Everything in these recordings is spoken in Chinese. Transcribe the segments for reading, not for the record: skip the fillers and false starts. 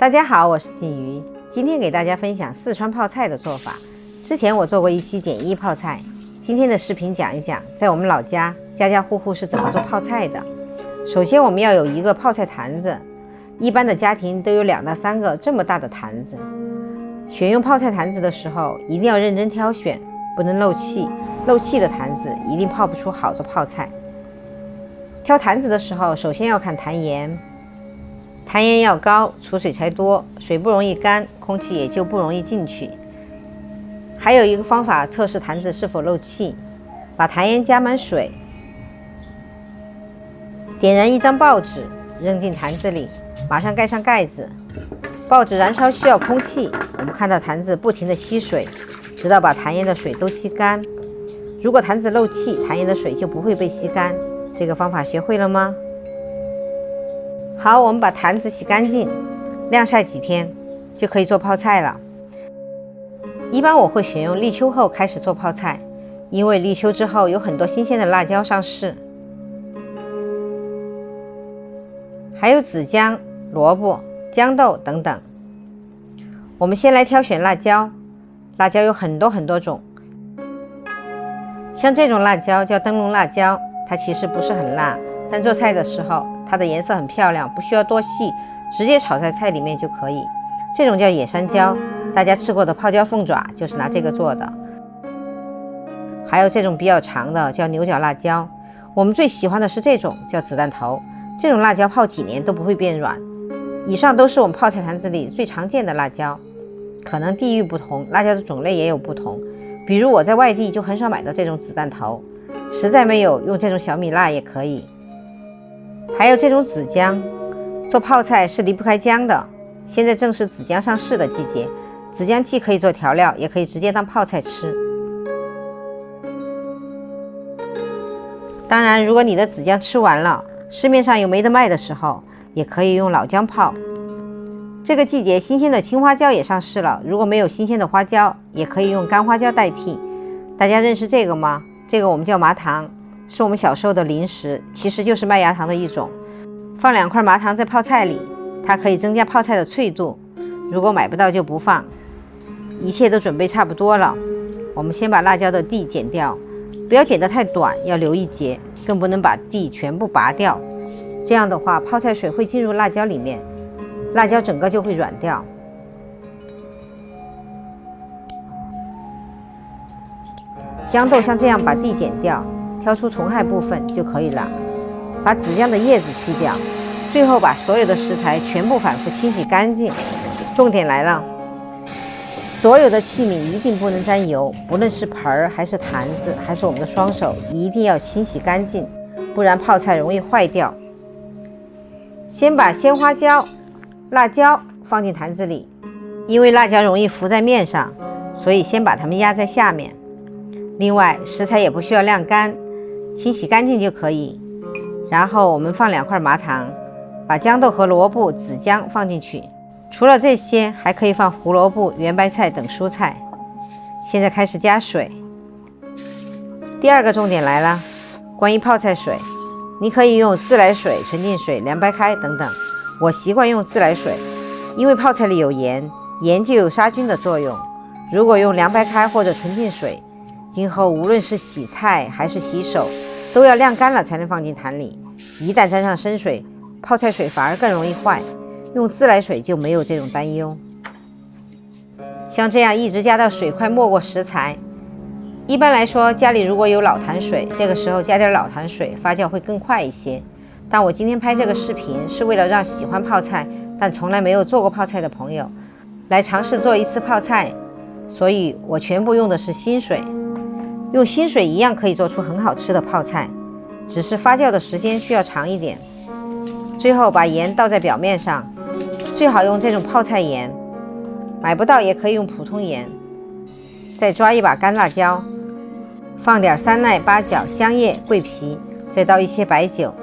大家好，我是鲫鱼，今天给大家分享四川泡菜的做法。之前我做过一期简易泡菜，今天的视频讲一讲在我们老家家家户户是怎么做泡菜的。首先我们要有一个泡菜坛子，一般的家庭都有2到3个这么大的坛子。选用泡菜坛子的时候一定要认真挑选，不能漏气，漏气的坛子一定泡不出好的泡菜。挑坛子的时候首先要看坛沿，坛沿要高，储水才多，水不容易干，空气也就不容易进去。还有一个方法测试坛子是否漏气，把坛沿加满水，点燃一张报纸扔进坛子里，马上盖上盖子。报纸燃烧需要空气，我们看到坛子不停地吸水，直到把坛沿的水都吸干。如果坛子漏气，坛沿的水就不会被吸干。这个方法学会了吗？好，我们把坛子洗干净，晾晒几天就可以做泡菜了。一般我会选用立秋后开始做泡菜，因为立秋之后有很多新鲜的辣椒上市，还有紫姜、萝卜、豇豆等等。我们先来挑选辣椒，辣椒有很多种，像这种辣椒叫灯笼辣椒，它其实不是很辣，但做菜的时候它的颜色很漂亮，不需要多细，直接炒在菜里面就可以。这种叫野山椒，大家吃过的泡椒凤爪就是拿这个做的。还有这种比较长的叫牛角辣椒，我们最喜欢的是这种叫子弹头，这种辣椒泡几年都不会变软。以上都是我们泡菜坛子里最常见的辣椒，可能地域不同，辣椒的种类也有不同。比如我在外地就很少买到这种子弹头，实在没有用这种小米辣也可以。还有这种紫姜，做泡菜是离不开姜的，现在正是紫姜上市的季节，紫姜既可以做调料，也可以直接当泡菜吃。当然如果你的紫姜吃完了，市面上有没得卖的时候，也可以用老姜泡。这个季节新鲜的青花椒也上市了，如果没有新鲜的花椒，也可以用干花椒代替。大家认识这个吗？这个我们叫麻糖，是我们小时候的零食，其实就是麦芽糖的一种。放2块麻糖在泡菜里，它可以增加泡菜的脆度，如果买不到就不放。一切都准备差不多了，我们先把辣椒的蒂剪掉，不要剪得太短，要留一截，更不能把蒂全部拔掉，这样的话泡菜水会进入辣椒里面，辣椒整个就会软掉。豇豆像这样把蒂剪掉，挑出虫害部分就可以了，把紫姜的叶子去掉，最后把所有的食材全部反复清洗干净。重点来了，所有的器皿一定不能沾油，不论是盆儿还是坛子还是我们的双手，一定要清洗干净，不然泡菜容易坏掉。先把鲜花椒、辣椒放进坛子里，因为辣椒容易浮在面上，所以先把它们压在下面。另外食材也不需要晾干，清洗干净就可以。然后我们放2块麻糖，把豇豆和萝卜、紫姜放进去。除了这些，还可以放胡萝卜、圆白菜等蔬菜。现在开始加水。第2个重点来了，关于泡菜水，你可以用自来水、纯净水、凉白开等等，我习惯用自来水，因为泡菜里有盐，盐就有杀菌的作用。如果用凉白开或者纯净水，今后无论是洗菜还是洗手，都要晾干了才能放进坛里，一旦沾上生水，泡菜水反而更容易坏。用自来水就没有这种担忧。像这样一直加到水快没过食材。一般来说，家里如果有老坛水，这个时候加点老坛水，发酵会更快一些。但我今天拍这个视频是为了让喜欢泡菜但从来没有做过泡菜的朋友来尝试做一次泡菜，所以我全部用的是新水。用新水一样可以做出很好吃的泡菜，只是发酵的时间需要长一点。最后把盐倒在表面上，最好用这种泡菜盐，买不到也可以用普通盐。再抓一把干辣椒，放点山奈、八角、香叶、桂皮，再倒一些白酒。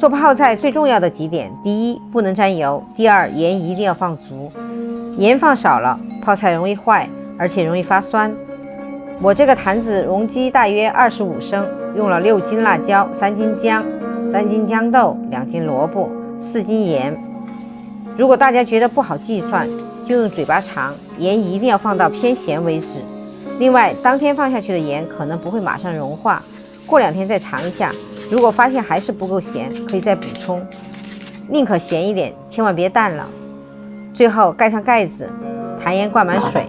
做泡菜最重要的几点，第一，不能沾油；第二，盐一定要放足，盐放少了，泡菜容易坏，而且容易发酸。我这个坛子容积大约25升，用了6斤辣椒、3斤姜、3斤豇豆、2斤萝卜、4斤盐。如果大家觉得不好计算，就用嘴巴尝，盐一定要放到偏咸为止。另外，当天放下去的盐可能不会马上融化，过2天再尝一下，如果发现还是不够咸，可以再补充。宁可咸一点，千万别淡了。最后盖上盖子，坛盐灌满水，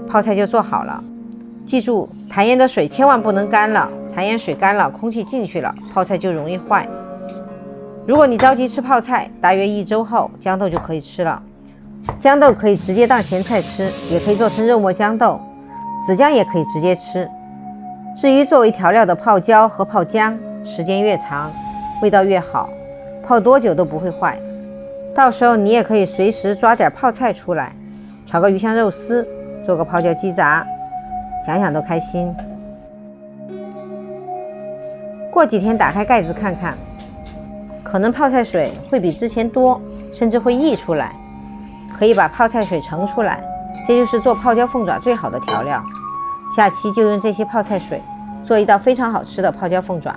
泡菜就做好了。记住，坛盐的水千万不能干了，坛盐水干了，空气进去了，泡菜就容易坏。如果你着急吃泡菜，大约1周后，豇豆就可以吃了。豇豆可以直接当咸菜吃，也可以做成肉末豇豆，子姜也可以直接吃。至于作为调料的泡椒和泡姜，时间越长，味道越好，泡多久都不会坏。到时候你也可以随时抓点泡菜出来，炒个鱼香肉丝，做个泡椒鸡杂，想想都开心。过几天打开盖子看看，可能泡菜水会比之前多，甚至会溢出来，可以把泡菜水盛出来，这就是做泡椒凤爪最好的调料。下期就用这些泡菜水做一道非常好吃的泡椒凤爪。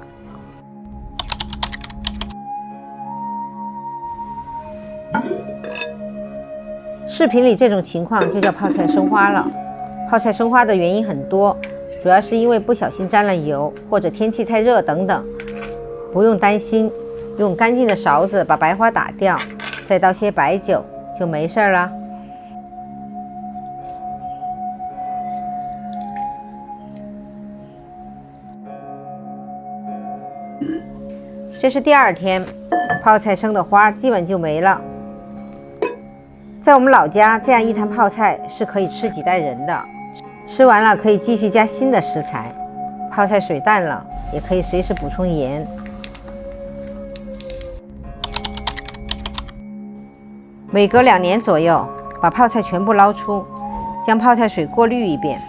视频里这种情况就叫泡菜生花了。泡菜生花的原因很多，主要是因为不小心沾了油，或者天气太热等等。不用担心，用干净的勺子把白花打掉，再倒些白酒，就没事了。这是第2天，泡菜生的花基本就没了。在我们老家，这样一坛泡菜是可以吃几代人的。吃完了可以继续加新的食材，泡菜水淡了，也可以随时补充盐。每隔2年左右，把泡菜全部捞出，将泡菜水过滤一遍，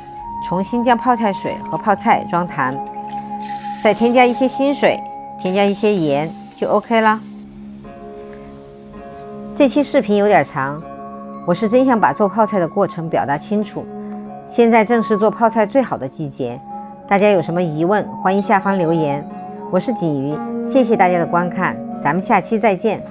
重新将泡菜水和泡菜装坛，再添加一些新水，添加一些盐，就 OK 了。这期视频有点长，我是真想把做泡菜的过程表达清楚。现在正是做泡菜最好的季节，大家有什么疑问，欢迎下方留言。我是锦瑜，谢谢大家的观看，咱们下期再见。